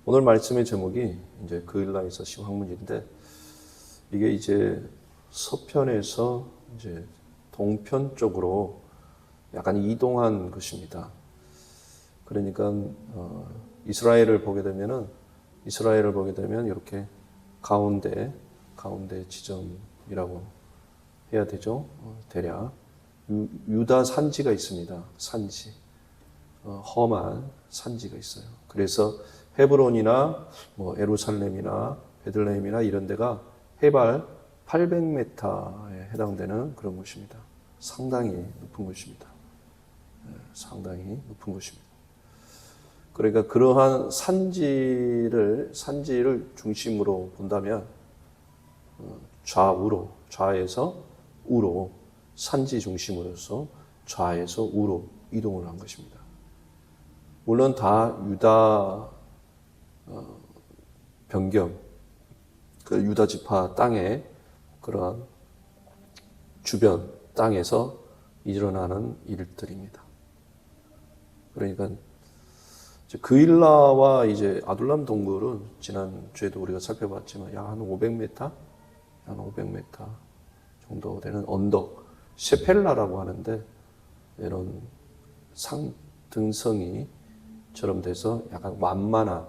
오늘 말씀의 제목이 이제 그일라에서 시황문인데 이게 이제 서편에서 이제 동편 쪽으로 약간 이동한 것입니다. 그러니까 이스라엘을 보게 되면 이렇게 가운데 지점이라고 해야 되죠. 대략 유다 산지가 있습니다. 산지, 험한 산지가 있어요. 그래서 헤브론이나 뭐 에루살렘이나 베들레헴이나 이런 데가 해발 800m에 해당되는 그런 곳입니다. 상당히 높은 곳입니다. 상당히 높은 곳입니다. 그러니까 그러한 산지를 중심으로 본다면 좌에서 우로 산지 중심으로서 좌에서 우로 이동을 한 것입니다. 물론 다 유다 변경, 그 유다 지파 땅의 그러한 주변 땅에서 일어나는 일들입니다. 그러니까 그일라와 이제 아둘람 동굴은 지난 주에도 우리가 살펴봤지만 약 한 500m 정도 되는 언덕, 셰펠라라고 하는데 이런 상등성이처럼 돼서 약간 완만한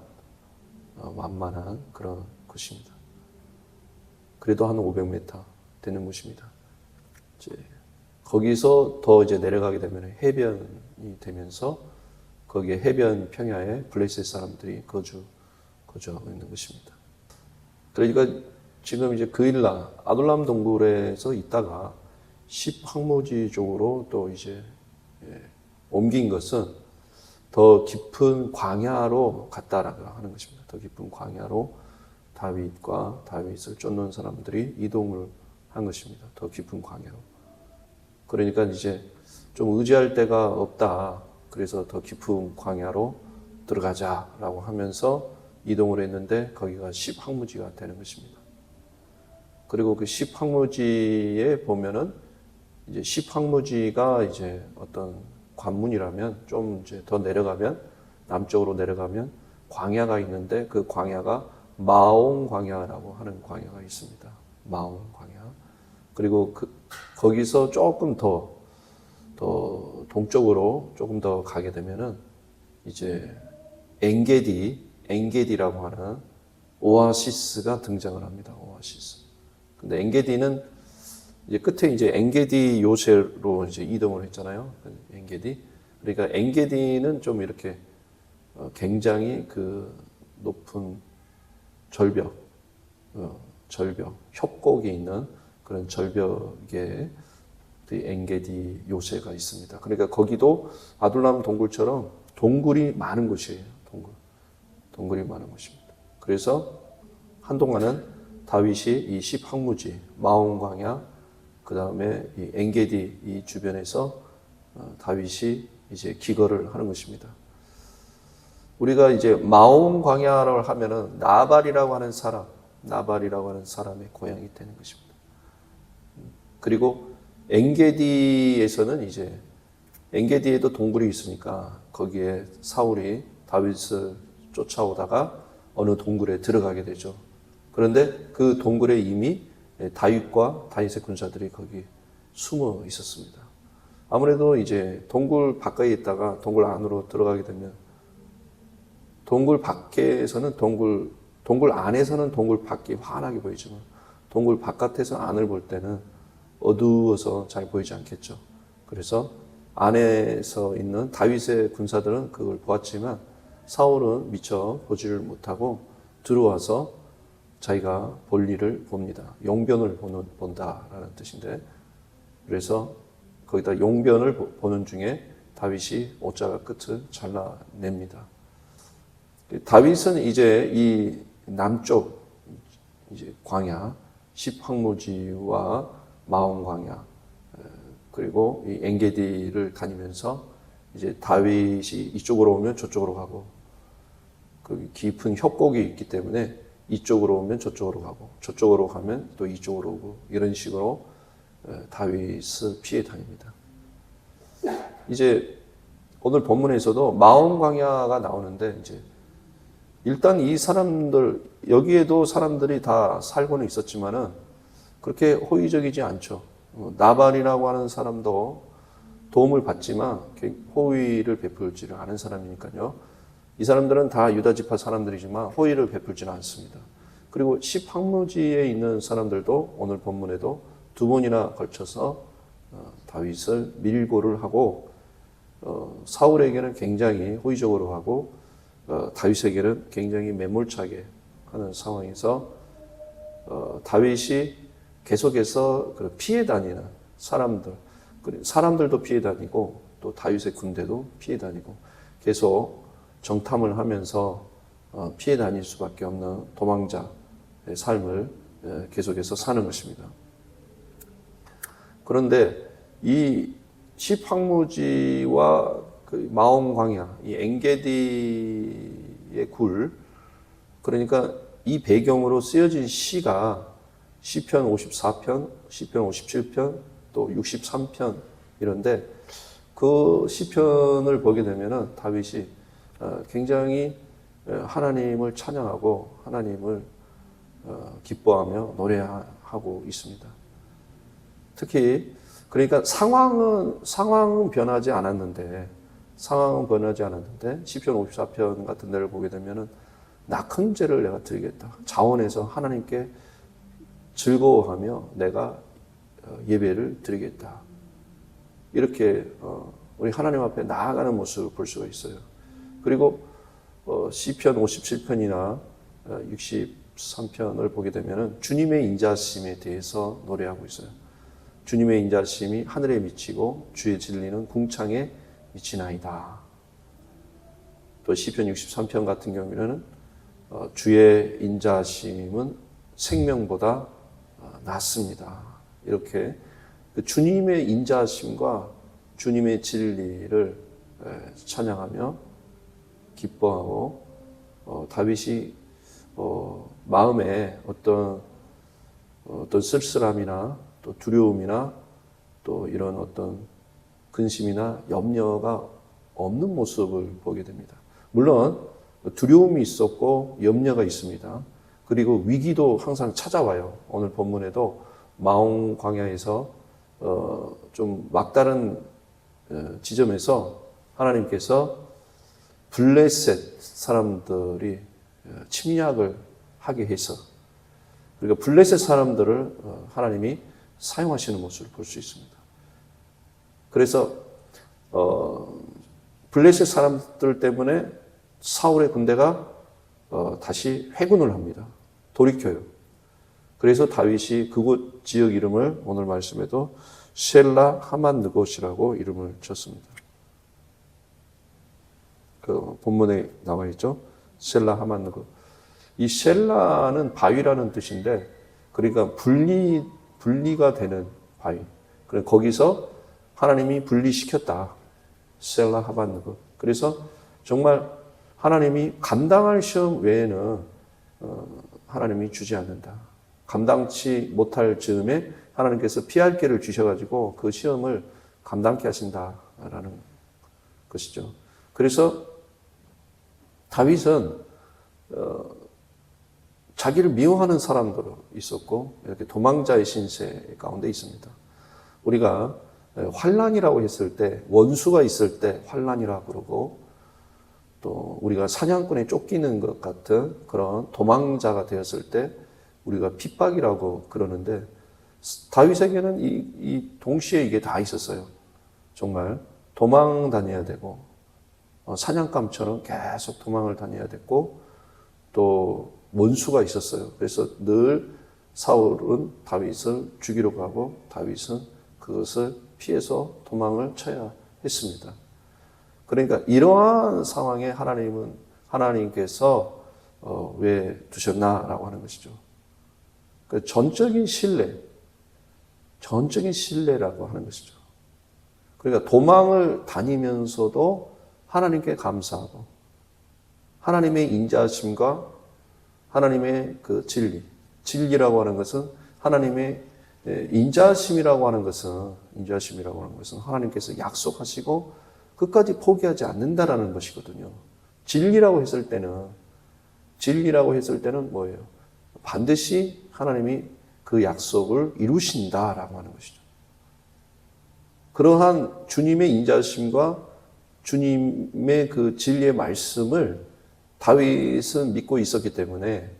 그런 곳입니다. 그래도 한 500m 되는 곳입니다. 이제 거기서 더 이제 내려가게 되면 해변이 되면서 거기에 해변 평야에 블레셋 사람들이 거주하고 있는 것입니다. 그러니까 지금 이제 그일라 아둘람 동굴에서 있다가 십항모지 쪽으로 또 이제 옮긴 것은 더 깊은 광야로 갔다라고 하는 것입니다. 더 깊은 광야로 다윗과 다윗을 쫓는 사람들이 이동을 한 것입니다. 더 깊은 광야로. 그러니까 이제 좀 의지할 데가 없다. 그래서 더 깊은 광야로 들어가자라고 하면서 이동을 했는데 거기가 십항무지가 되는 것입니다. 그리고 그 십항무지에 보면은 이제 십항무지가 이제 어떤 관문이라면 좀 이제 더 내려가면 남쪽으로 내려가면 광야가 있는데 그 광야가 마옹 광야라고 하는 광야가 있습니다. 마옹 광야. 그리고 거기서 조금 더 동쪽으로 조금 더 가게 되면은 이제 엔게디라고 하는 오아시스가 등장을 합니다. 오아시스. 근데 엔게디는 이제 끝에 이제 엔게디 요새로 이제 이동을 했잖아요. 엔게디. 그러니까 엔게디는 좀 이렇게 굉장히 그 높은 절벽, 협곡이 있는 그런 절벽에 엔게디 요새가 있습니다. 그러니까 거기도 아둘람 동굴처럼 동굴이 많은 곳이에요. 동굴이 많은 곳입니다. 그래서 한동안은 다윗이 이 십항무지, 마옹 광야, 그 다음에 이 엔게디 이 주변에서 다윗이 이제 기거를 하는 것입니다. 우리가 이제 마옹 광야를 하면은 나발이라고 하는 사람의 고향이 되는 것입니다. 그리고 엔게디에서는 이제 엔게디에도 동굴이 있으니까 거기에 사울이 다윗을 쫓아오다가 어느 동굴에 들어가게 되죠. 그런데 그 동굴에 이미 다윗과 다윗의 군사들이 거기 숨어 있었습니다. 아무래도 이제 동굴 바깥에 있다가 동굴 안으로 들어가게 되면 동굴 밖에서는 동굴 안에서는 동굴 밖이 환하게 보이지만 동굴 바깥에서 안을 볼 때는 어두워서 잘 보이지 않겠죠. 그래서 안에서 있는 다윗의 군사들은 그걸 보았지만 사울은 미처 보지를 못하고 들어와서 자기가 볼 일을 봅니다. 용변을 본다라는 뜻인데, 그래서 거기다 용변을 보는 중에 다윗이 옷자락 끝을 잘라냅니다. 다윗은 이제 이 남쪽 이제 광야, 십항무지와 마옹 광야, 그리고 이 엔게디를 다니면서 이제 다윗이 이쪽으로 오면 저쪽으로 가고, 그 깊은 협곡이 있기 때문에 이쪽으로 오면 저쪽으로 가고, 저쪽으로 가면 또 이쪽으로 오고, 이런 식으로 다윗을 피해 다닙니다. 이제 오늘 본문에서도 마옹 광야가 나오는데 이제 일단 이 사람들, 여기에도 사람들이 다 살고는 있었지만은 그렇게 호의적이지 않죠. 나발이라고 하는 사람도 도움을 받지만 호의를 베풀지를 않은 사람이니까요. 이 사람들은 다 유다 지파 사람들이지만 호의를 베풀지는 않습니다. 그리고 십황무지에 있는 사람들도 오늘 본문에도 두 번이나 걸쳐서 다윗을 밀고를 하고 사울에게는 굉장히 호의적으로 하고 다윗에게는 굉장히 매몰차게 하는 상황에서 다윗이 계속해서 피해 다니는 사람들도 피해 다니고 또 다윗의 군대도 피해 다니고 계속 정탐을 하면서 피해 다닐 수밖에 없는 도망자의 삶을 계속해서 사는 것입니다. 그런데 이 십황무지와 그 마온 광야, 이 엔게디의 굴, 그러니까 이 배경으로 쓰여진 시가 시편 54편, 시편 57편, 또 63편 이런데 그 시편을 보게 되면은 다윗이 굉장히 하나님을 찬양하고 하나님을 기뻐하며 노래하고 있습니다. 특히 그러니까 상황은 변하지 않았는데 시편 54편 같은 데를 보게 되면은 나 큰 죄를 내가 드리겠다. 자원해서 하나님께 즐거워하며 내가 예배를 드리겠다. 이렇게 우리 하나님 앞에 나아가는 모습을 볼 수가 있어요. 그리고 시편 57편이나 63편을 보게 되면은 주님의 인자심에 대해서 노래하고 있어요. 주님의 인자심이 하늘에 미치고 주의 진리는 궁창에 미치나이다. 또 시편 63편 같은 경우에는 주의 인자심은 생명보다 낫습니다. 이렇게 주님의 인자심과 주님의 진리를 찬양하며 기뻐하고 다윗이 마음에 어떤 쓸쓸함이나 또 두려움이나 또 이런 어떤 근심이나 염려가 없는 모습을 보게 됩니다. 물론 두려움이 있었고 염려가 있습니다. 그리고 위기도 항상 찾아와요. 오늘 본문에도 마온 광야에서 좀 막다른 지점에서 하나님께서 블레셋 사람들이 침략을 하게 해서 그러니까 블레셋 사람들을 하나님이 사용하시는 모습을 볼 수 있습니다. 그래서 블레셋 사람들 때문에 사울의 군대가 다시 회군을 합니다. 돌이켜요. 그래서 다윗이 그곳 지역 이름을 오늘 말씀에도 셀라 하만느곳이라고 이름을 쳤습니다. 그 본문에 나와 있죠. 셀라 하만느곳. 이 셀라는 바위라는 뜻인데, 그러니까 분리가 되는 바위. 그래서 거기서 하나님이 분리시켰다. 셀라 하만느곳. 그래서 정말 하나님이 감당할 시험 외에는 하나님이 주지 않는다. 감당치 못할 즈음에 하나님께서 피할 길을 주셔가지고 그 시험을 감당케 하신다라는 것이죠. 그래서 다윗은 자기를 미워하는 사람들도 있었고 이렇게 도망자의 신세 가운데 있습니다. 우리가 환난이라고 했을 때 원수가 있을 때 환난이라고 그러고 또 우리가 사냥꾼에 쫓기는 것 같은 그런 도망자가 되었을 때 우리가 핍박이라고 그러는데 다윗에게는 이 동시에 이게 다 있었어요. 정말 도망 다녀야 되고 사냥감처럼 계속 도망을 다녀야 됐고 또 원수가 있었어요. 그래서 늘 사울은 다윗을 죽이러 가고 다윗은 그것을 피해서 도망을 쳐야 했습니다. 그러니까 이러한 상황에 하나님께서 왜 두셨나라고 하는 것이죠. 그 전적인 신뢰라고 하는 것이죠. 그러니까 도망을 다니면서도 하나님께 감사하고 하나님의 인자하심과 하나님의 그 진리라고 하는 것은 하나님의 인자하심이라고 하는 것은 하나님께서 약속하시고 끝까지 포기하지 않는다라는 것이거든요. 진리라고 했을 때는 진리라고 했을 때는 뭐예요? 반드시 하나님이 그 약속을 이루신다라고 하는 것이죠. 그러한 주님의 인자심과 주님의 그 진리의 말씀을 다윗은 믿고 있었기 때문에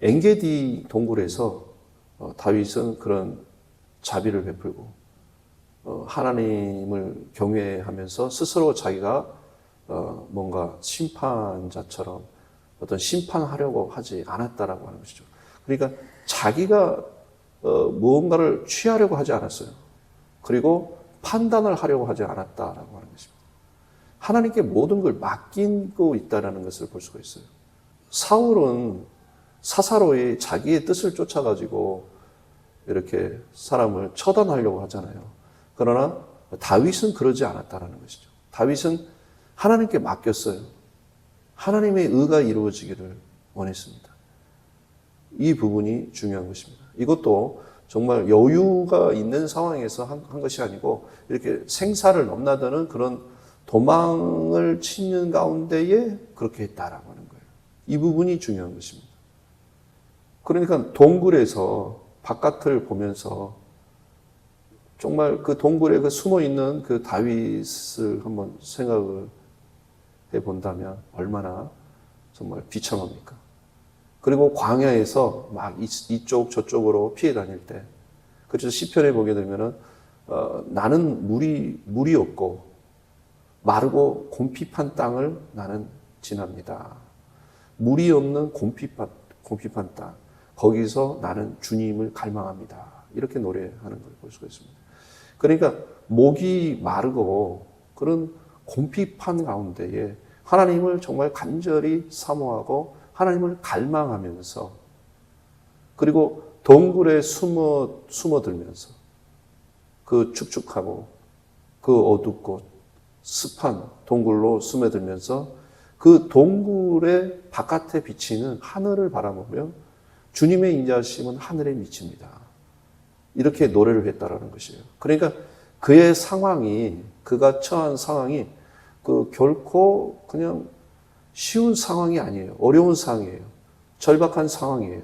엔게디 동굴에서 다윗은 그런 자비를 베풀고 하나님을 경외하면서 스스로 자기가 뭔가 심판자처럼 어떤 심판하려고 하지 않았다라고 하는 것이죠. 그러니까 자기가 무언가를 취하려고 하지 않았어요. 그리고 판단을 하려고 하지 않았다라고 하는 것입니다. 하나님께 모든 걸 맡기고 있다는 것을 볼 수가 있어요. 사울은 사사로이 자기의 뜻을 쫓아가지고 이렇게 사람을 처단하려고 하잖아요. 그러나 다윗은 그러지 않았다는 것이죠. 다윗은 하나님께 맡겼어요. 하나님의 의가 이루어지기를 원했습니다. 이 부분이 중요한 것입니다. 이것도 정말 여유가 있는 상황에서 한 것이 아니고 이렇게 생사를 넘나드는 그런 도망을 치는 가운데에 그렇게 했다라고 하는 거예요. 이 부분이 중요한 것입니다. 그러니까 동굴에서 바깥을 보면서 정말 그 동굴에 그 숨어 있는 그 다윗을 한번 생각을 해 본다면 얼마나 정말 비참합니까? 그리고 광야에서 막 이쪽 저쪽으로 피해 다닐 때, 그래서 시편에 보게 되면은 나는 물이 없고 마르고 곰핍한 땅을 나는 지납니다. 물이 없는 곰핍한 땅, 거기서 나는 주님을 갈망합니다. 이렇게 노래하는 걸 볼 수가 있습니다. 그러니까 목이 마르고 그런 곰핍한 가운데에 하나님을 정말 간절히 사모하고 하나님을 갈망하면서, 그리고 동굴에 숨어들면서 그 축축하고 그 어둡고 습한 동굴로 숨어들면서 그 동굴의 바깥에 비치는 하늘을 바라보며 주님의 인자하심은 하늘에 미칩니다. 이렇게 노래를 했다라는 것이에요. 그러니까 그의 상황이, 그가 처한 상황이 결코 그냥 쉬운 상황이 아니에요. 어려운 상황이에요. 절박한 상황이에요.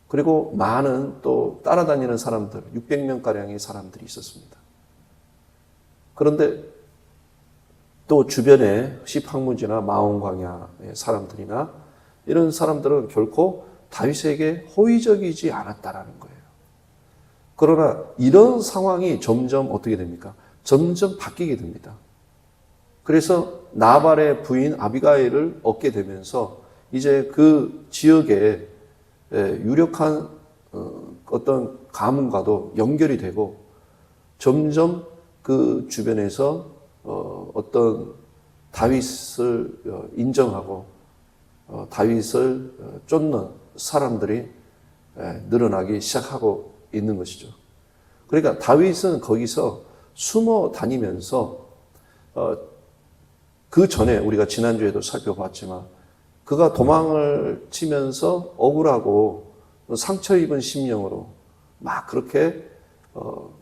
그리고 많은 또 따라다니는 사람들, 600명가량의 사람들이 있었습니다. 그런데 또 주변에 시팡무지나 마온광야의 사람들이나 이런 사람들은 결코 다윗에게 호의적이지 않았다라는 거예요. 그러나 이런 상황이 점점 어떻게 됩니까? 점점 바뀌게 됩니다. 그래서 나발의 부인 아비가일을 얻게 되면서 이제 그 지역에 유력한 어떤 가문과도 연결이 되고 점점 그 주변에서 어떤 다윗을 인정하고 다윗을 쫓는 사람들이 늘어나기 시작하고 있는 것이죠. 그러니까 다윗은 거기서 숨어 다니면서 그 전에 우리가 지난주에도 살펴봤지만 그가 도망을 치면서 억울하고 상처 입은 심령으로 막 그렇게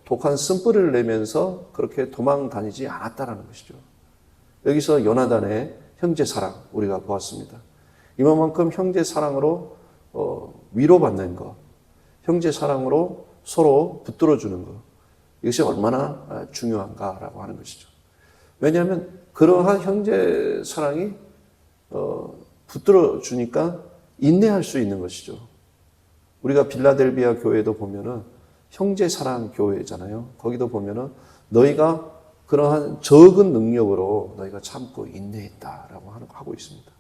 독한 쓴뿌리를 내면서 그렇게 도망 다니지 않았다라는 것이죠. 여기서 요나단의 형제 사랑 우리가 보았습니다. 이만큼 형제 사랑으로 위로받는 것, 형제 사랑으로 서로 붙들어주는 것, 이것이 얼마나 중요한가라고 하는 것이죠. 왜냐하면 그러한 형제 사랑이 붙들어주니까 인내할 수 있는 것이죠. 우리가 빌라델비아 교회도 보면은 형제 사랑 교회잖아요. 거기도 보면은 너희가 그러한 적은 능력으로 너희가 참고 인내했다라고 하고 있습니다.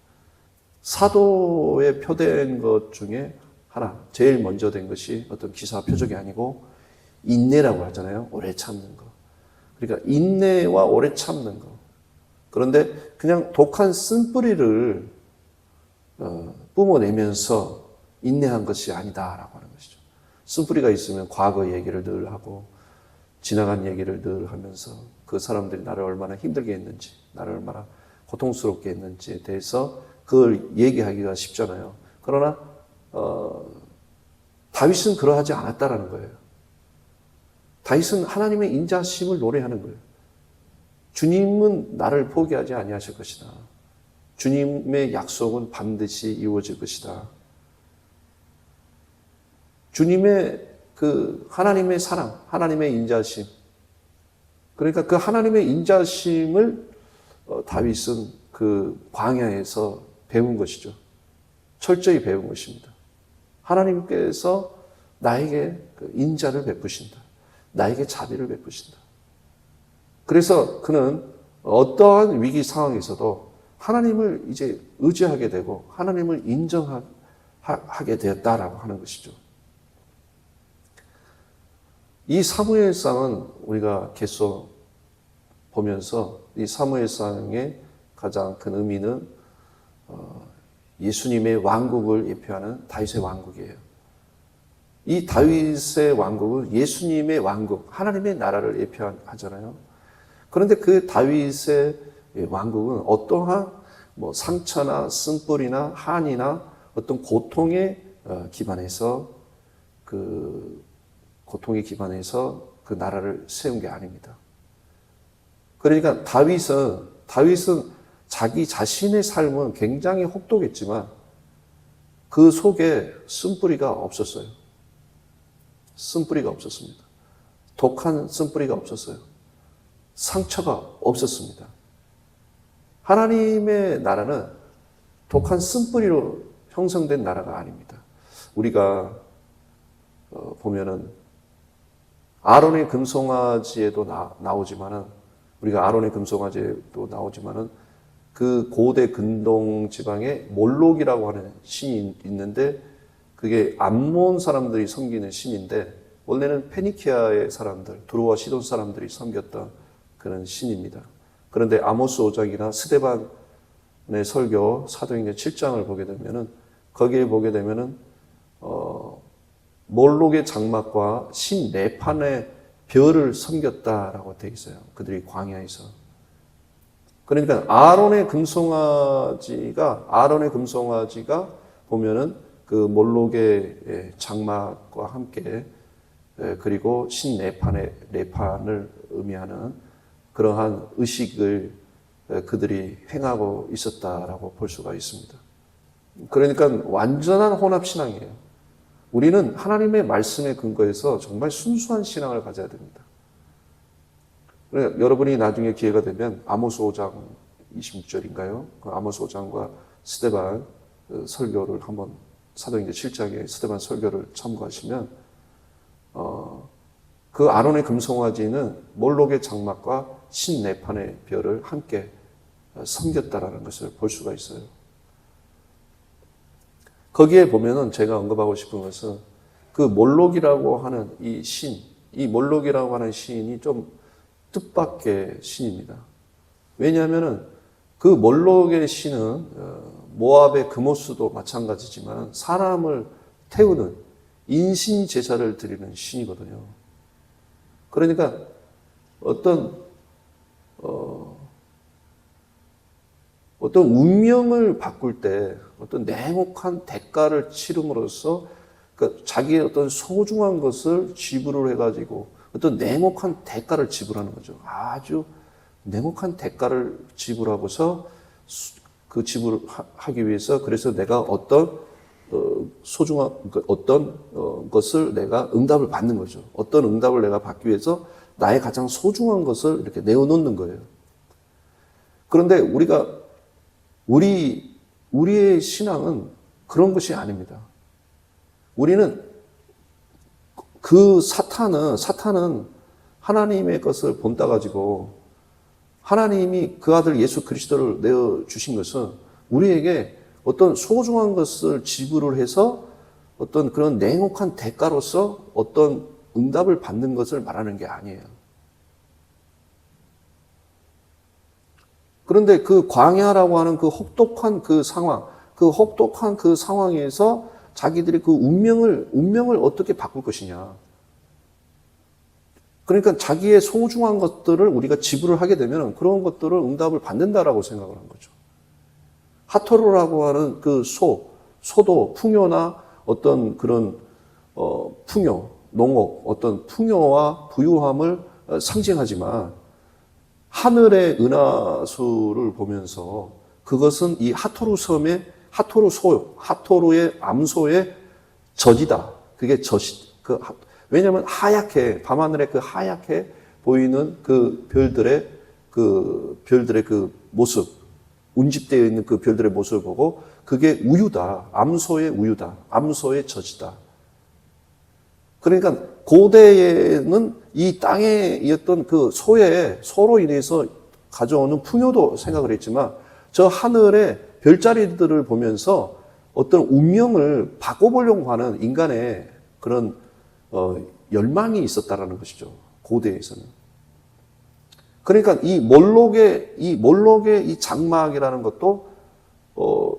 사도에 표된 것 중에 하나, 제일 먼저 된 것이 어떤 기사 표적이 아니고 인내라고 하잖아요. 오래 참는 거. 그러니까 인내와 오래 참는 거. 그런데 그냥 독한 쓴뿌리를 뿜어내면서 인내한 것이 아니다라고 하는 것이죠. 쓴뿌리가 있으면 과거 얘기를 늘 하고 지나간 얘기를 늘 하면서 그 사람들이 나를 얼마나 힘들게 했는지, 나를 얼마나 고통스럽게 했는지에 대해서 그걸 얘기하기가 쉽잖아요. 그러나 다윗은 그러하지 않았다라는 거예요. 다윗은 하나님의 인자심을 노래하는 거예요. 주님은 나를 포기하지 아니하실 것이다. 주님의 약속은 반드시 이루어질 것이다. 주님의 그 하나님의 사랑, 하나님의 인자심, 그러니까 그 하나님의 인자심을 다윗은 그 광야에서 배운 것이죠. 철저히 배운 것입니다. 하나님께서 나에게 그 인자를 베푸신다. 나에게 자비를 베푸신다. 그래서 그는 어떠한 위기 상황에서도 하나님을 이제 의지하게 되고 하나님을 인정하게 되었다라고 하는 것이죠. 이 사무엘상은 우리가 계속 보면서 이 사무엘상의 가장 큰 의미는 예수님의 왕국을 예표하는 다윗의 왕국이에요. 이 다윗의 왕국은 예수님의 왕국, 하나님의 나라를 예표하잖아요. 그런데 그 다윗의 왕국은 어떠한 상처나 쓴뿌리나 한이나 어떤 고통에 기반해서 그 나라를 세운 게 아닙니다. 그러니까 다윗은 자기 자신의 삶은 굉장히 혹독했지만 그 속에 쓴뿌리가 없었어요. 쓴뿌리가 없었습니다. 독한 쓴뿌리가 없었어요. 상처가 없었습니다. 하나님의 나라는 독한 쓴뿌리로 형성된 나라가 아닙니다. 우리가 보면은 아론의 금송아지에도 나오지만은 그 고대 근동 지방에 몰록이라고 하는 신이 있는데 그게 암몬 사람들이 섬기는 신인데 원래는 페니키아의 사람들, 두로와 시돈 사람들이 섬겼던 그런 신입니다. 그런데 아모스 5장이나 스데반의 설교 사도행전 7장을 보게 되면은 거기에 보게 되면은 몰록의 장막과 신 네판의 별을 섬겼다라고 되어 있어요. 그들이 광야에서. 그러니까 아론의 금송아지가 보면은 그 몰록의 장막과 함께 그리고 신 네판을 의미하는 그러한 의식을 그들이 행하고 있었다라고 볼 수가 있습니다. 그러니까 완전한 혼합신앙이에요. 우리는 하나님의 말씀에 근거해서 정말 순수한 신앙을 가져야 됩니다. 여러분이 나중에 기회가 되면 아모스 5장 26절인가요? 그 아모스 5장과 스데반 설교를 한번 사도행전 7장의 스데반 설교를 참고하시면 그 아론의 금송아지는 몰록의 장막과 신 네판의 별을 함께 섬겼다라는 것을 볼 수가 있어요. 거기에 보면은 제가 언급하고 싶은 것은 그 몰록이라고 하는 이 몰록이라고 하는 시인이 좀 뜻밖의 신입니다. 왜냐하면은 그 몰록의 신은 모압의 그모스도 마찬가지지만 사람을 태우는 인신 제사를 드리는 신이거든요. 그러니까 어떤 운명을 바꿀 때 어떤 냉혹한 대가를 치름으로써 그러니까 자기의 어떤 소중한 것을 지불을 해가지고 어떤 냉혹한 대가를 지불하는 거죠. 아주 냉혹한 대가를 지불하고서 그 지불하기 위해서 그래서 내가 어떤 소중한 어떤 것을 내가 응답을 받는 거죠. 어떤 응답을 내가 받기 위해서 나의 가장 소중한 것을 이렇게 내어놓는 거예요. 그런데 우리의 신앙은 그런 것이 아닙니다. 우리는 사탄은 하나님의 것을 본따 가지고 하나님이 그 아들 예수 그리스도를 내어주신 것은 우리에게 어떤 소중한 것을 지불을 해서 어떤 그런 냉혹한 대가로서 어떤 응답을 받는 것을 말하는 게 아니에요. 그런데 그 광야라고 하는 그 혹독한 그 상황에서 자기들이 그 운명을 어떻게 바꿀 것이냐. 그러니까 자기의 소중한 것들을 우리가 지불을 하게 되면 그런 것들을 응답을 받는다라고 생각을 한 거죠. 하토르라고 하는 그 소도 풍요나 어떤 그런 풍요, 농업, 어떤 풍요와 부유함을 상징하지만 하늘의 은하수를 보면서 그것은 이 하토루 섬의 하토루의 암소의 젖이다. 그게 젖이, 왜냐면 하얗게, 밤하늘에 그 하얗게 보이는 그 별들의 그 모습, 운집되어 있는 그 별들의 모습을 보고 그게 우유다. 암소의 우유다. 암소의 젖이다. 그러니까 고대에는 이 땅에 있던 그 소로 인해서 가져오는 풍요도 생각을 했지만 저 하늘의 별자리들을 보면서 어떤 운명을 바꿔보려고 하는 인간의 그런 열망이 있었다라는 것이죠. 고대에서는. 그러니까 이 몰록의 이 장막이라는 것도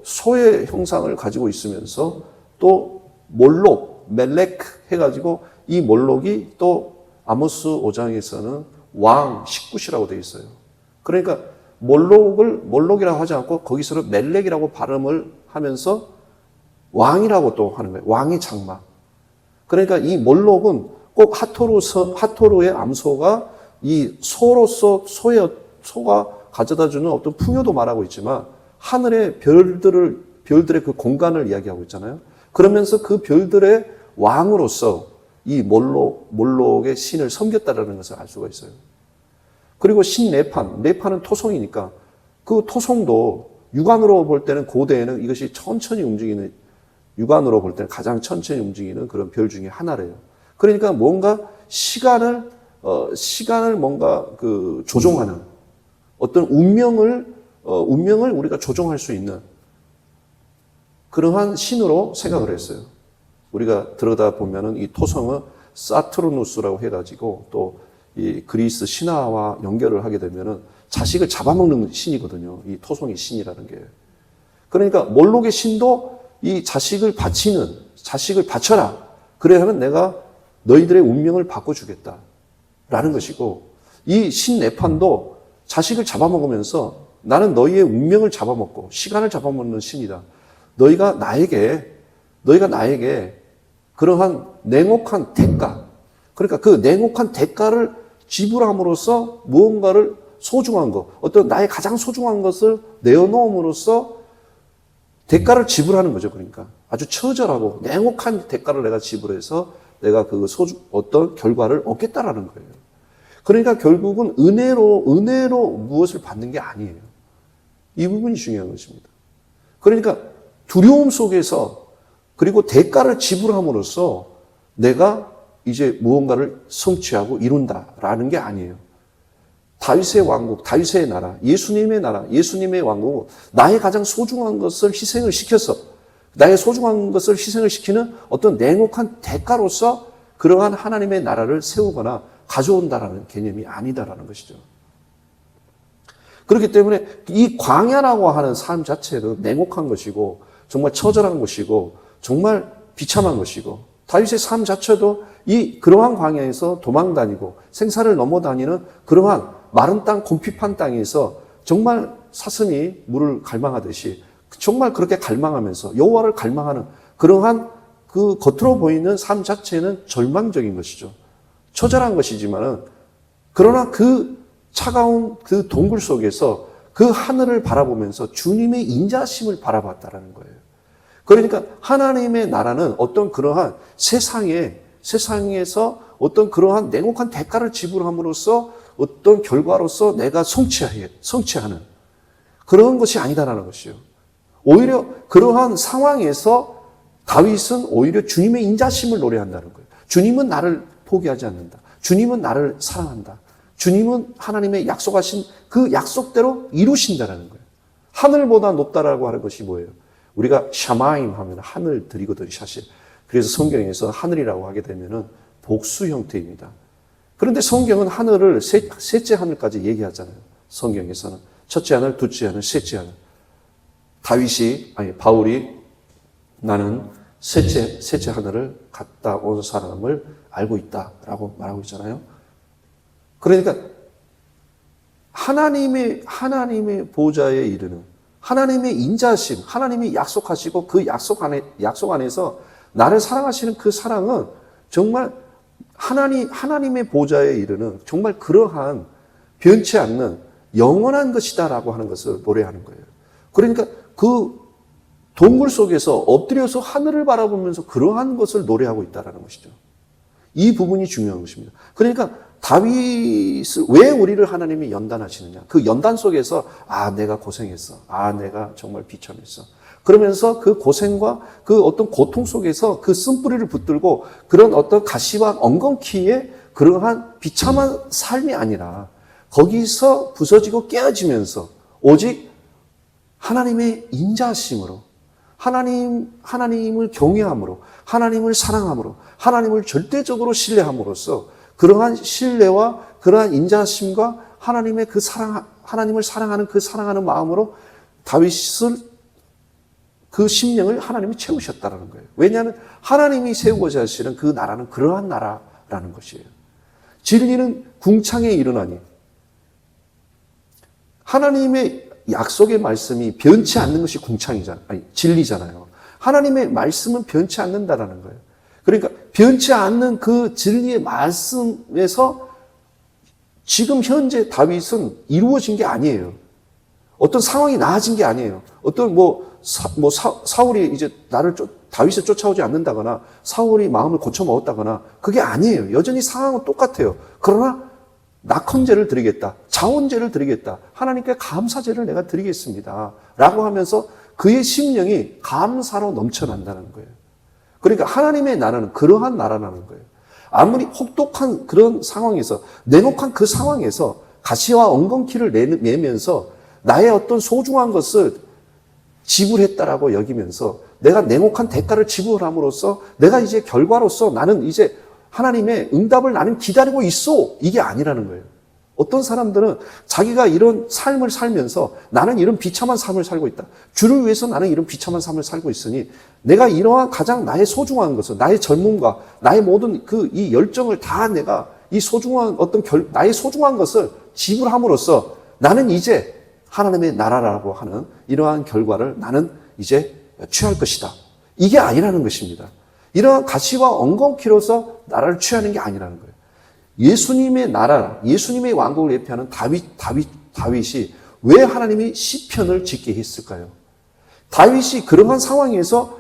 소의 형상을 가지고 있으면서 또 몰록, 멜렉 해가지고 이 몰록이 또 아모스 5장에서는 왕, 식굿이라고 되어 있어요. 그러니까 몰록이라고 하지 않고 거기서는 멜렉이라고 발음을 하면서 왕이라고 또 하는 거예요. 왕의 장막. 그러니까 이 몰록은 꼭 하토루의 암소가 이 소가 가져다주는 어떤 풍요도 말하고 있지만 하늘의 별들의 그 공간을 이야기하고 있잖아요. 그러면서 그 별들의 왕으로서 이 몰록의 신을 섬겼다라는 것을 알 수가 있어요. 그리고 신 네판은 토성이니까 그 토성도 육안으로 볼 때는 고대에는 이것이 천천히 움직이는, 육안으로 볼 때는 가장 천천히 움직이는 그런 별 중에 하나래요. 그러니까 뭔가 시간을 뭔가 조종하는 어떤 운명을 우리가 조종할 수 있는 그러한 신으로 생각을 했어요. 우리가 들여다 보면은 이 토성은 사투르누스라고 해가지고 또 이 그리스 신화와 연결을 하게 되면은 자식을 잡아먹는 신이거든요. 이 토성의 신이라는 게. 그러니까 몰록의 신도 이 자식을 바쳐라. 그래야 하면 내가 너희들의 운명을 바꿔주겠다. 라는 것이고, 이 신 네판도 자식을 잡아먹으면서 나는 너희의 운명을 잡아먹고 시간을 잡아먹는 신이다. 너희가 나에게 그러한 냉혹한 대가, 그러니까 그 냉혹한 대가를 지불함으로써 무언가를 소중한 것, 어떤 나의 가장 소중한 것을 내어놓음으로써 대가를 지불하는 거죠. 그러니까 아주 처절하고 냉혹한 대가를 내가 지불해서 내가 어떤 결과를 얻겠다라는 거예요. 그러니까 결국은 은혜로 무엇을 받는 게 아니에요. 이 부분이 중요한 것입니다. 그러니까 두려움 속에서 그리고 대가를 지불함으로써 내가 이제 무언가를 성취하고 이룬다라는 게 아니에요. 다윗의 왕국, 다윗의 나라, 예수님의 나라, 예수님의 왕국은 나의 가장 소중한 것을 희생을 시켜서 나의 소중한 것을 희생을 시키는 어떤 냉혹한 대가로서 그러한 하나님의 나라를 세우거나 가져온다라는 개념이 아니다라는 것이죠. 그렇기 때문에 이 광야라고 하는 삶 자체는 냉혹한 것이고 정말 처절한 것이고 정말 비참한 것이고 다윗의 삶 자체도 그러한 광야에서 도망다니고 생사를 넘어다니는 그러한 마른 땅, 곰핍한 땅에서 정말 사슴이 물을 갈망하듯이 정말 그렇게 갈망하면서 여호와를 갈망하는 그러한 그 겉으로 보이는 삶 자체는 절망적인 것이죠. 처절한 것이지만은 그러나 그 차가운 그 동굴 속에서 그 하늘을 바라보면서 주님의 인자심을 바라봤다라는 거예요. 그러니까 하나님의 나라는 어떤 그러한 세상에서 어떤 그러한 냉혹한 대가를 지불함으로써 어떤 결과로서 내가 성취하는 그런 것이 아니다라는 것이요. 오히려 그러한 상황에서 다윗은 오히려 주님의 인자심을 노래한다는 거예요. 주님은 나를 포기하지 않는다. 주님은 나를 사랑한다. 주님은 하나님의 약속하신 그 약속대로 이루신다라는 거예요. 하늘보다 높다라고 하는 것이 뭐예요? 우리가 샤마임 하면 하늘들이거든요, 사실. 그래서 성경에서 하늘이라고 하게 되면은 복수 형태입니다. 그런데 성경은 하늘을 셋째 하늘까지 얘기하잖아요. 성경에서는 첫째 하늘, 둘째 하늘, 셋째 하늘. 바울이 나는 셋째 하늘을 갔다 온 사람을 알고 있다라고 말하고 있잖아요. 그러니까 하나님의 보좌에 이르는 하나님의 인자심, 하나님이 약속하시고 그 약속 안에서 나를 사랑하시는 그 사랑은 정말 하나님의 보좌에 이르는 정말 그러한 변치 않는 영원한 것이다라고 하는 것을 노래하는 거예요. 그러니까 그 동굴 속에서 엎드려서 하늘을 바라보면서 그러한 것을 노래하고 있다는 것이죠. 이 부분이 중요한 것입니다. 그러니까 다윗을 왜 우리를 하나님이 연단하시느냐. 그 연단 속에서 내가 고생했어. 내가 정말 비참했어. 그러면서 그 고생과 그 어떤 고통 속에서 그 쓴뿌리를 붙들고 그런 어떤 가시와 엉겅퀴에 그러한 비참한 삶이 아니라 거기서 부서지고 깨어지면서 오직 하나님의 인자하심으로 하나님을 경외함으로 하나님을 사랑함으로 하나님을 절대적으로 신뢰함으로써 그러한 신뢰와 그러한 인자하심과 하나님의 그 하나님을 사랑하는 그 사랑하는 마음으로 다윗을 그 심령을 하나님이 채우셨다는 거예요. 왜냐하면 하나님이 세우고자 하시는 그 나라는 그러한 나라라는 것이에요. 진리는 궁창에 일어나니 하나님의 약속의 말씀이 변치 않는 것이 진리잖아요. 하나님의 말씀은 변치 않는다라는 거예요. 그러니까 변치 않는 그 진리의 말씀에서 지금 현재 다윗은 이루어진 게 아니에요. 어떤 상황이 나아진 게 아니에요. 어떤 사울이 이제 다윗을 쫓아오지 않는다거나 사울이 마음을 고쳐 먹었다거나 그게 아니에요. 여전히 상황은 똑같아요. 그러나 낙헌제를 드리겠다. 자원제를 드리겠다. 하나님께 감사제를 내가 드리겠습니다. 라고 하면서 그의 심령이 감사로 넘쳐난다는 거예요. 그러니까 하나님의 나라는 그러한 나라라는 거예요. 아무리 혹독한 그런 상황에서 냉혹한 그 상황에서 가시와 엉겅퀴를 내면서 나의 어떤 소중한 것을 지불했다라고 여기면서 내가 냉혹한 대가를 지불함으로써 내가 이제 결과로서 나는 이제 하나님의 응답을 나는 기다리고 있어. 이게 아니라는 거예요. 어떤 사람들은 자기가 이런 삶을 살면서 나는 이런 비참한 삶을 살고 있다. 주를 위해서 나는 이런 비참한 삶을 살고 있으니 내가 이러한 가장 나의 소중한 것을 나의 젊음과 나의 모든 이 열정을 다 내가 이 소중한 나의 소중한 것을 지불함으로써 나는 이제 하나님의 나라라고 하는 이러한 결과를 나는 이제 취할 것이다. 이게 아니라는 것입니다. 이러한 가시와 엉겅퀴로서 나라를 취하는 게 아니라는 거예요. 예수님의 나라, 예수님의 왕국을 예표하는 다윗이 왜 하나님이 시편을 짓게 했을까요? 다윗이 그러한 상황에서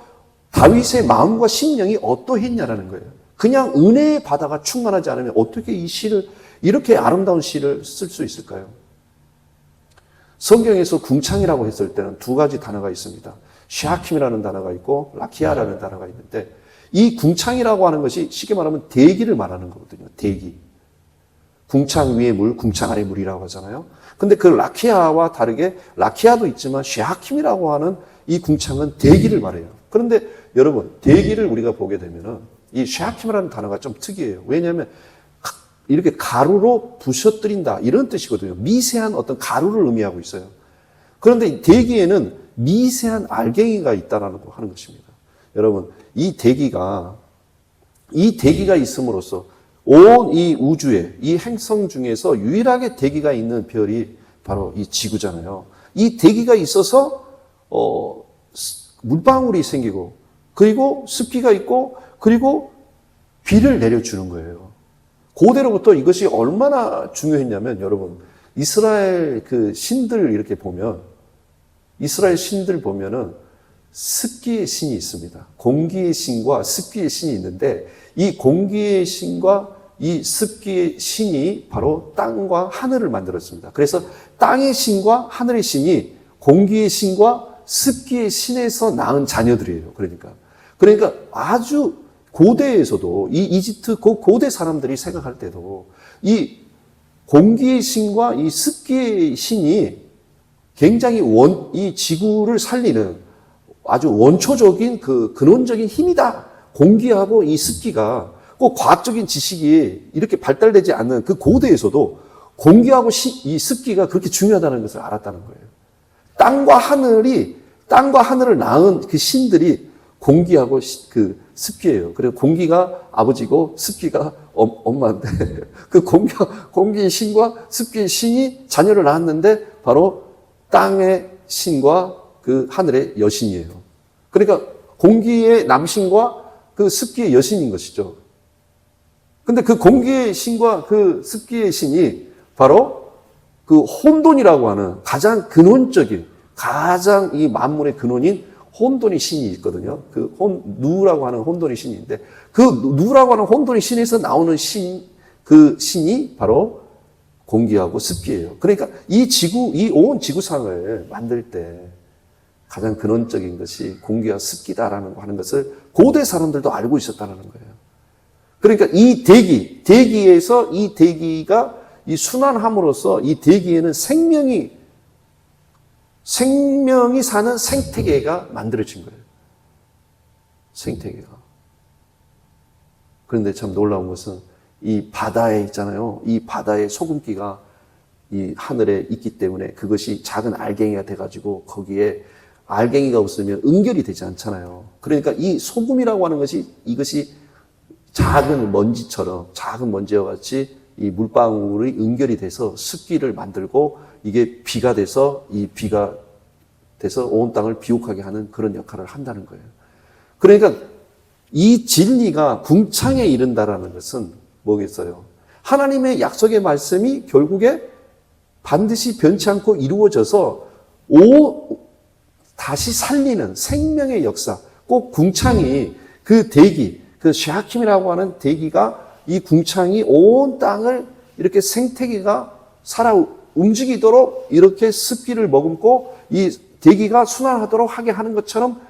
다윗의 마음과 심령이 어떠했냐라는 거예요. 그냥 은혜의 바다가 충만하지 않으면 어떻게 이 시를, 이렇게 아름다운 시를 쓸 수 있을까요? 성경에서 궁창이라고 했을 때는 두 가지 단어가 있습니다. 샤킴이라는 단어가 있고 라키아라는 단어가 있는데 이 궁창이라고 하는 것이 쉽게 말하면 대기를 말하는 거거든요. 대기. 궁창 위에 물, 궁창 아래 물이라고 하잖아요. 근데 그 라키아와 다르게 라키아도 있지만 샤킴이라고 하는 이 궁창은 대기를 말해요. 그런데 여러분, 대기를 우리가 보게 되면은 이 샤킴이라는 단어가 좀 특이해요. 왜냐하면 이렇게 가루로 부셔뜨린다 이런 뜻이거든요. 미세한 어떤 가루를 의미하고 있어요. 그런데 대기에는 미세한 알갱이가 있다라는 거 하는 것입니다. 여러분, 이 대기가 있음으로써 온 이 우주에 이 행성 중에서 유일하게 대기가 있는 별이 바로 이 지구잖아요. 이 대기가 있어서 물방울이 생기고 그리고 습기가 있고 그리고 비를 내려주는 거예요. 고대로부터 이것이 얼마나 중요했냐면 여러분 이스라엘 그 신들 이렇게 보면 이스라엘 신들 보면은 습기의 신이 있습니다. 공기의 신과 습기의 신이 있는데 이 공기의 신과 이 습기의 신이 바로 땅과 하늘을 만들었습니다. 그래서 땅의 신과 하늘의 신이 공기의 신과 습기의 신에서 낳은 자녀들이에요. 그러니까 아주 고대에서도 이 이집트 고대 사람들이 생각할 때도 이 공기의 신과 이 습기의 신이 굉장히 이 지구를 살리는 아주 원초적인 그 근원적인 힘이다. 공기하고 이 습기가 꼭 과학적인 지식이 이렇게 발달되지 않는 그 고대에서도 공기하고 이 습기가 그렇게 중요하다는 것을 알았다는 거예요. 땅과 하늘을 낳은 그 신들이 공기하고 그 습기예요. 그래서 공기가 아버지고 습기가 엄마인데 그 공기의 신과 습기의 신이 자녀를 낳았는데 바로 땅의 신과 그 하늘의 여신이에요. 그러니까 공기의 남신과 그 습기의 여신인 것이죠. 근데 그 공기의 신과 그 습기의 신이 바로 그 혼돈이라고 하는 가장 근원적인 가장 이 만물의 근원인 혼돈의 신이 있거든요. 누라고 하는 혼돈의 신이 있는데, 그 누라고 하는 혼돈의 신에서 나오는 그 신이 바로 공기하고 습기예요. 그러니까 이 온 지구상을 만들 때 가장 근원적인 것이 공기와 습기다라는 거 하는 것을 고대 사람들도 알고 있었다는 거예요. 그러니까 이 대기에서 이 대기가 이 순환함으로써 이 대기에는 생명이 사는 생태계가 만들어진 거예요. 생태계가. 그런데 참 놀라운 것은 이 바다에 있잖아요. 이 바다의 소금기가 이 하늘에 있기 때문에 그것이 작은 알갱이가 돼가지고 거기에 알갱이가 없으면 응결이 되지 않잖아요. 그러니까 이 소금이라고 하는 것이 이것이 작은 먼지와 같이 이 물방울이 응결이 돼서 습기를 만들고 이게 비가 돼서 이 비가 돼서 온 땅을 비옥하게 하는 그런 역할을 한다는 거예요. 그러니까 이 진리가 궁창에 이른다라는 것은 뭐겠어요? 하나님의 약속의 말씀이 결국에 반드시 변치 않고 이루어져서 다시 살리는 생명의 역사, 꼭 궁창이 그 대기, 그 샤킴이라고 하는 대기가 이 궁창이 온 땅을 이렇게 생태계가 살아 움직이도록 이렇게 습기를 머금고 이 대기가 순환하도록 하게 하는 것처럼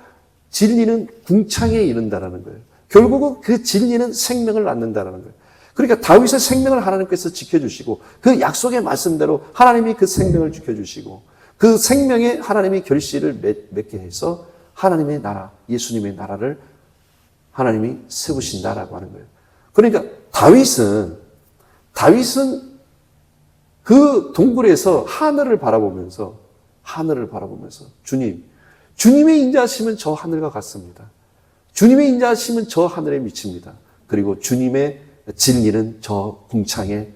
진리는 궁창에 이른다라는 거예요. 결국은 그 진리는 생명을 낳는다라는 거예요. 그러니까 다윗의 생명을 하나님께서 지켜주시고 그 약속의 말씀대로 하나님이 그 생명을 지켜주시고 그 생명에 하나님이 결실을 맺게 해서 하나님의 나라, 예수님의 나라를 하나님이 세우신다라고 하는 거예요. 그러니까 다윗은 그 동굴에서 하늘을 바라보면서 주님의 인자하심은 저 하늘과 같습니다. 주님의 인자하심은 저 하늘에 미칩니다. 그리고 주님의 진리는 저 궁창에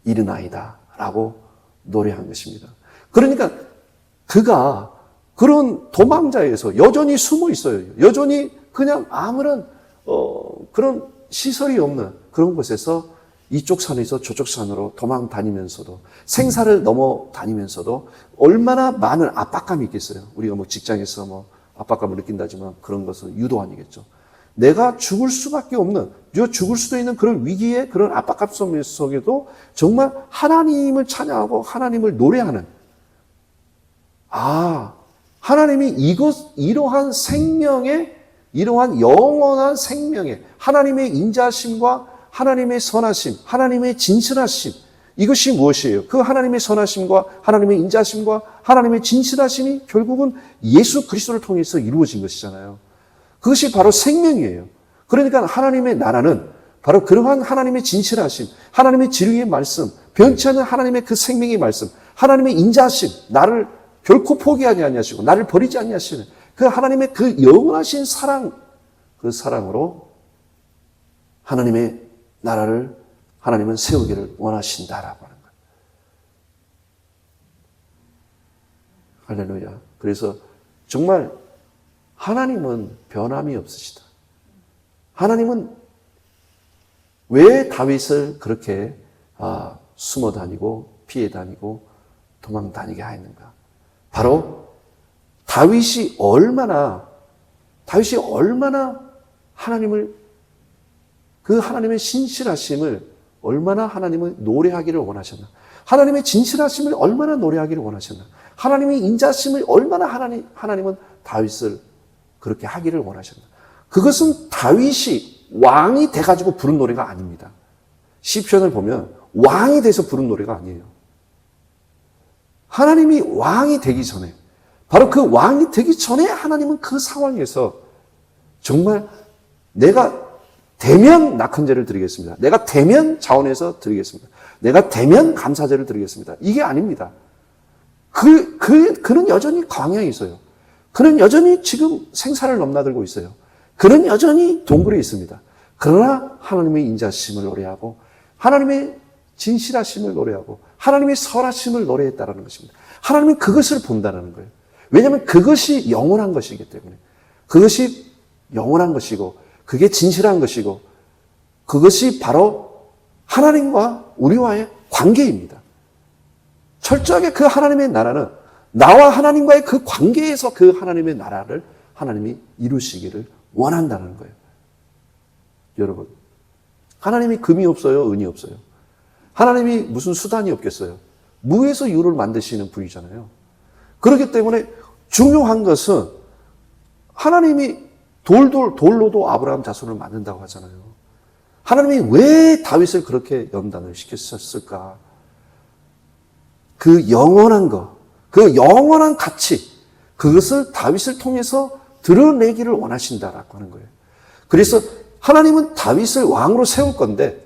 이르나이다 라고 노래한 것입니다. 그러니까 그가 그런 도망자에서 여전히 숨어 있어요. 여전히 그냥 아무런 그런 시설이 없는 그런 곳에서 이쪽 산에서 저쪽 산으로 도망 다니면서도 생사를 넘어 다니면서도 얼마나 많은 압박감이 있겠어요. 우리가 뭐 직장에서 뭐 압박감을 느낀다지만 그런 것은 유도 아니겠죠. 내가 죽을 수밖에 없는, 죽을 수도 있는 그런 위기의 그런 압박감 속에도 정말 하나님을 찬양하고 하나님을 노래하는, 하나님이 이러한 생명의, 이러한 영원한 생명의 하나님의 인자하심과 하나님의 선하심, 하나님의 진실하심, 이것이 무엇이에요? 그 하나님의 선하심과 하나님의 인자하심과 하나님의 진실하심이 결국은 예수 그리스도를 통해서 이루어진 것이잖아요. 그것이 바로 생명이에요. 그러니까 하나님의 나라는 바로 그러한 하나님의 진실하심, 하나님의 진리의 말씀, 변치 않는 하나님의 그 생명의 말씀, 하나님의 인자하심, 나를 결코 포기하지 아니하시고 나를 버리지 아니하시는 그 하나님의 그 영원하신 사랑, 그 사랑으로 하나님의 나라를 하나님은 세우기를 원하신다라고 하는 거예요. 할렐루야. 그래서 정말 하나님은 변함이 없으시다. 하나님은 왜 다윗을 그렇게 숨어 다니고 피해 다니고 도망 다니게 하였는가? 바로 다윗이 얼마나 하나님을, 그 하나님의 신실하심을 얼마나 하나님을 노래하기를 원하셨나? 하나님의 진실하심을 얼마나 노래하기를 원하셨나? 하나님의 인자심을 얼마나 하나님은 다윗을 그렇게 하기를 원하셨나? 그것은 다윗이 왕이 돼가지고 부른 노래가 아닙니다. 시편을 보면 왕이 돼서 부른 노래가 아니에요. 하나님이 왕이 되기 전에, 바로 그 왕이 되기 전에 하나님은 그 상황에서 정말 내가 되면 낙헌제를 드리겠습니다. 내가 되면 자원해서 드리겠습니다. 내가 되면 감사제를 드리겠습니다. 이게 아닙니다. 그는 여전히 광야에 있어요. 그는 여전히 지금 생사를 넘나들고 있어요. 그는 여전히 동굴에 있습니다. 그러나 하나님의 인자심을 노래하고 하나님의 진실하심을 노래하고 하나님의 선하심을 노래했다라는 것입니다. 하나님은 그것을 본다는 거예요. 왜냐하면 그것이 영원한 것이기 때문에. 그것이 영원한 것이고 그게 진실한 것이고 그것이 바로 하나님과 우리와의 관계입니다. 철저하게 그 하나님의 나라는 나와 하나님과의 그 관계에서 그 하나님의 나라를 하나님이 이루시기를 원한다는 거예요. 여러분, 하나님이 금이 없어요? 은이 없어요? 하나님이 무슨 수단이 없겠어요? 무에서 유를 만드시는 분이잖아요. 그렇기 때문에 중요한 것은 하나님이 돌로도 아브라함 자손을 만든다고 하잖아요. 하나님이 왜 다윗을 그렇게 연단을 시켰을까? 그 영원한 것, 그 영원한 가치, 그것을 다윗을 통해서 드러내기를 원하신다라고 하는 거예요. 그래서 하나님은 다윗을 왕으로 세울 건데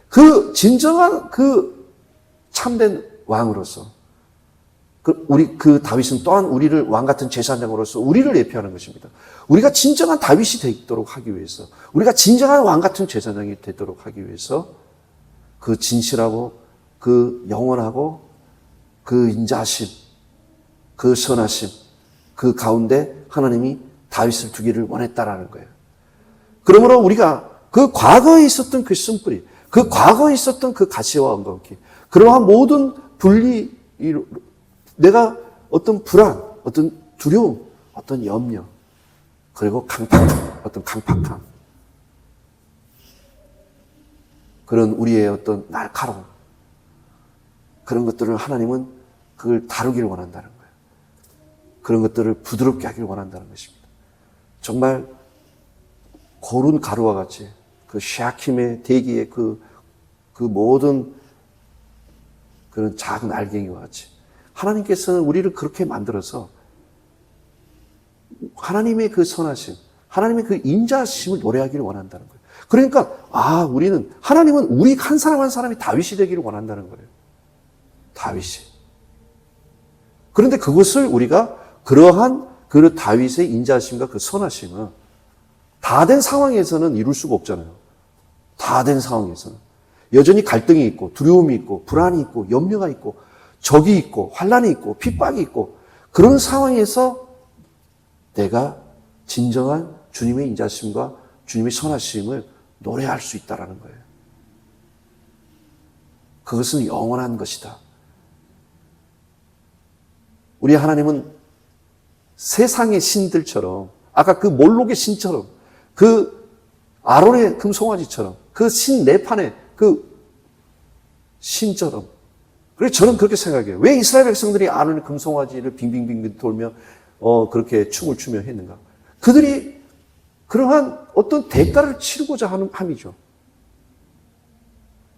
그 진정한 그 참된 왕으로서 그 다윗은 또한 우리를 왕 같은 제사장으로서 우리를 예표하는 것입니다. 우리가 진정한 다윗이 되도록 하기 위해서, 우리가 진정한 왕 같은 제사장이 되도록 하기 위해서 그 진실하고 그 영원하고 그 인자하심, 그 선하심, 그 가운데 하나님이 다윗을 두기를 원했다라는 거예요. 그러므로 우리가 그 과거에 있었던 그 쓴뿌리, 그 과거에 있었던 그 가시와 엉겅퀴, 그러한 모든 분리, 내가 어떤 불안, 어떤 두려움, 어떤 염려, 그리고 어떤 강팍함, 그런 우리의 어떤 날카로움, 그런 것들을 하나님은 그걸 다루기를 원한다는 거예요. 그런 것들을 부드럽게 하기를 원한다는 것입니다. 정말 고른 가루와 같이 그 샤킴의 대기의 그 모든 그런 작은 알갱이와 같이 하나님께서는 우리를 그렇게 만들어서 하나님의 그 선하심, 하나님의 그 인자하심을 노래하기를 원한다는 거예요. 그러니까 하나님은 우리 한 사람 한 사람이 다윗이 되기를 원한다는 거예요. 다윗이. 그런데 그것을 우리가 그러한 그 다윗의 인자하심과 그 선하심은 다 된 상황에서는 이룰 수가 없잖아요. 다 된 상황에서는. 여전히 갈등이 있고 두려움이 있고 불안이 있고 염려가 있고 적이 있고 환난이 있고 핍박이 있고 그런 상황에서 내가 진정한 주님의 인자심과 주님의 선하심을 노래할 수 있다는 거예요. 그것은 영원한 것이다. 우리 하나님은 세상의 신들처럼 아까 그 몰록의 신처럼 그 아론의 금송아지처럼 그 신 네판의 그 신처럼 그래서 저는 그렇게 생각해요. 왜 이스라엘 백성들이 아론의 금송아지를 빙빙빙 돌며 그렇게 춤을 추며 했는가? 그들이 그러한 어떤 대가를 치르고자 하는 함이죠.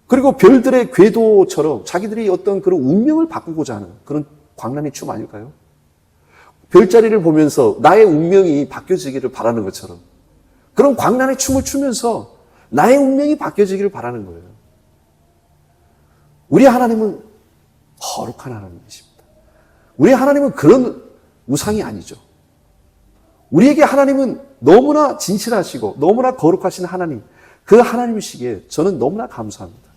그리고 별들의 궤도처럼 자기들이 어떤 그런 운명을 바꾸고자 하는 그런 광란의 춤 아닐까요? 별자리를 보면서 나의 운명이 바뀌어지기를 바라는 것처럼 그런 광란의 춤을 추면서 나의 운명이 바뀌어지기를 바라는 거예요. 우리 하나님은 거룩한 하나님이십니다. 우리 하나님은 그런 우상이 아니죠. 우리에게 하나님은 너무나 진실하시고 너무나 거룩하신 하나님, 그 하나님이시기에 저는 너무나 감사합니다.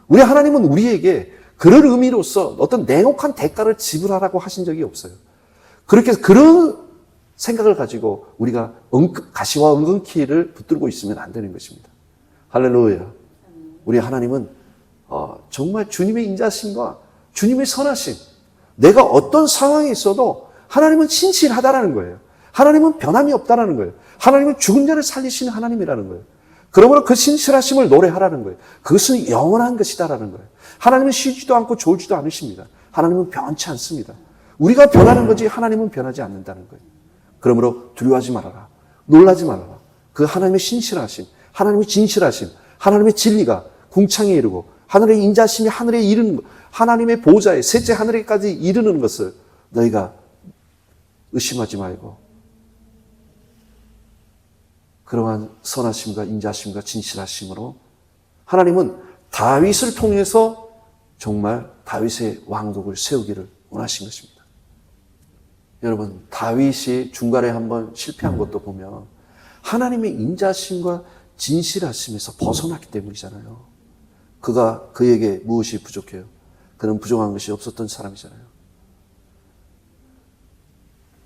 우리 하나님은 우리에게 그런 의미로서 어떤 냉혹한 대가를 지불하라고 하신 적이 없어요. 그렇게 그런 생각을 가지고 우리가 가시와 엉겅퀴를 붙들고 있으면 안 되는 것입니다. 할렐루야. 우리 하나님은 정말 주님의 인자심과 주님의 선하심, 내가 어떤 상황에 있어도 하나님은 신실하다라는 거예요. 하나님은 변함이 없다라는 거예요. 하나님은 죽은 자를 살리시는 하나님이라는 거예요. 그러므로 그 신실하심을 노래하라는 거예요. 그것은 영원한 것이다라는 거예요. 하나님은 쉬지도 않고 졸지도 않으십니다. 하나님은 변치 않습니다. 우리가 변하는 거지 하나님은 변하지 않는다는 거예요. 그러므로 두려워하지 말아라. 놀라지 말아라. 그 하나님의 신실하심, 하나님의 진실하심, 하나님의 진리가 궁창에 이르고 하늘의 인자심이 하늘에 이르는 것, 하나님의 보좌에 셋째 하늘에까지 이르는 것을 너희가 의심하지 말고 그러한 선하심과 인자심과 진실하심으로 하나님은 다윗을 통해서 정말 다윗의 왕국을 세우기를 원하신 것입니다. 여러분, 다윗이 중간에 한번 실패한 것도 보면 하나님의 인자심과 진실하심에서 벗어났기 때문이잖아요. 그에게 무엇이 부족해요? 그는 부족한 것이 없었던 사람이잖아요.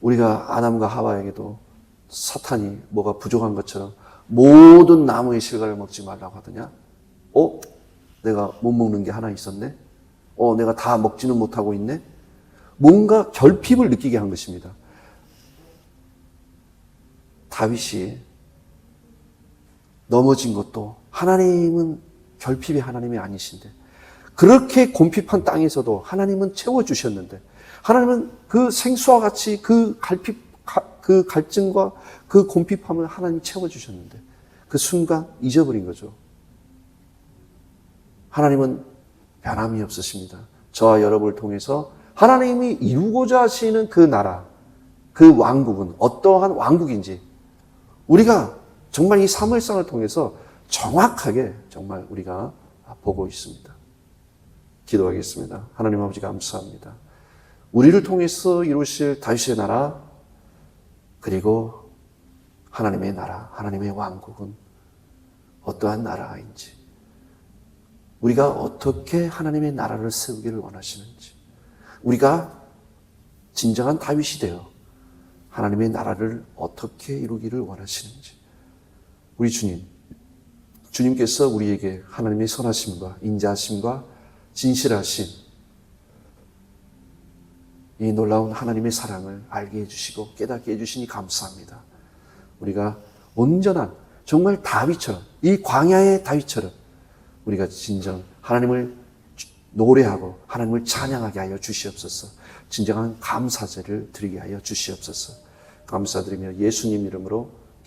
우리가 아담과 하와에게도 사탄이 뭐가 부족한 것처럼 모든 나무의 실과를 먹지 말라고 하더냐? 내가 못 먹는 게 하나 있었네? 내가 다 먹지는 못하고 있네? 뭔가 결핍을 느끼게 한 것입니다. 다윗이 넘어진 것도 하나님은 결핍의 하나님이 아니신데 그렇게 곰핍한 땅에서도 하나님은 채워주셨는데 하나님은 그 생수와 같이 그 갈증과 그 곰핍함을 하나님 채워주셨는데 그 순간 잊어버린 거죠. 하나님은 변함이 없으십니다. 저와 여러분을 통해서 하나님이 이루고자 하시는 그 나라, 그 왕국은 어떠한 왕국인지 우리가 정말 이 사무엘상을 통해서 정확하게 정말 우리가 보고 있습니다. 기도하겠습니다. 하나님 아버지 감사합니다. 우리를 통해서 이루실 다윗의 나라 그리고 하나님의 나라, 하나님의 왕국은 어떠한 나라인지 우리가 어떻게 하나님의 나라를 세우기를 원하시는지 우리가 진정한 다윗이 되어 하나님의 나라를 어떻게 이루기를 원하시는지 우리 주님께서 우리에게 하나님의 선하심과 인자하심과 진실하심 이 놀라운 하나님의 사랑을 알게 해주시고 깨닫게 해주시니 감사합니다. 우리가 온전한 정말 다윗처럼 이 광야의 다윗처럼 우리가 진정 하나님을 노래하고 하나님을 찬양하게 하여 주시옵소서. 진정한 감사제를 드리게 하여 주시옵소서. 감사드리며 예수님 이름으로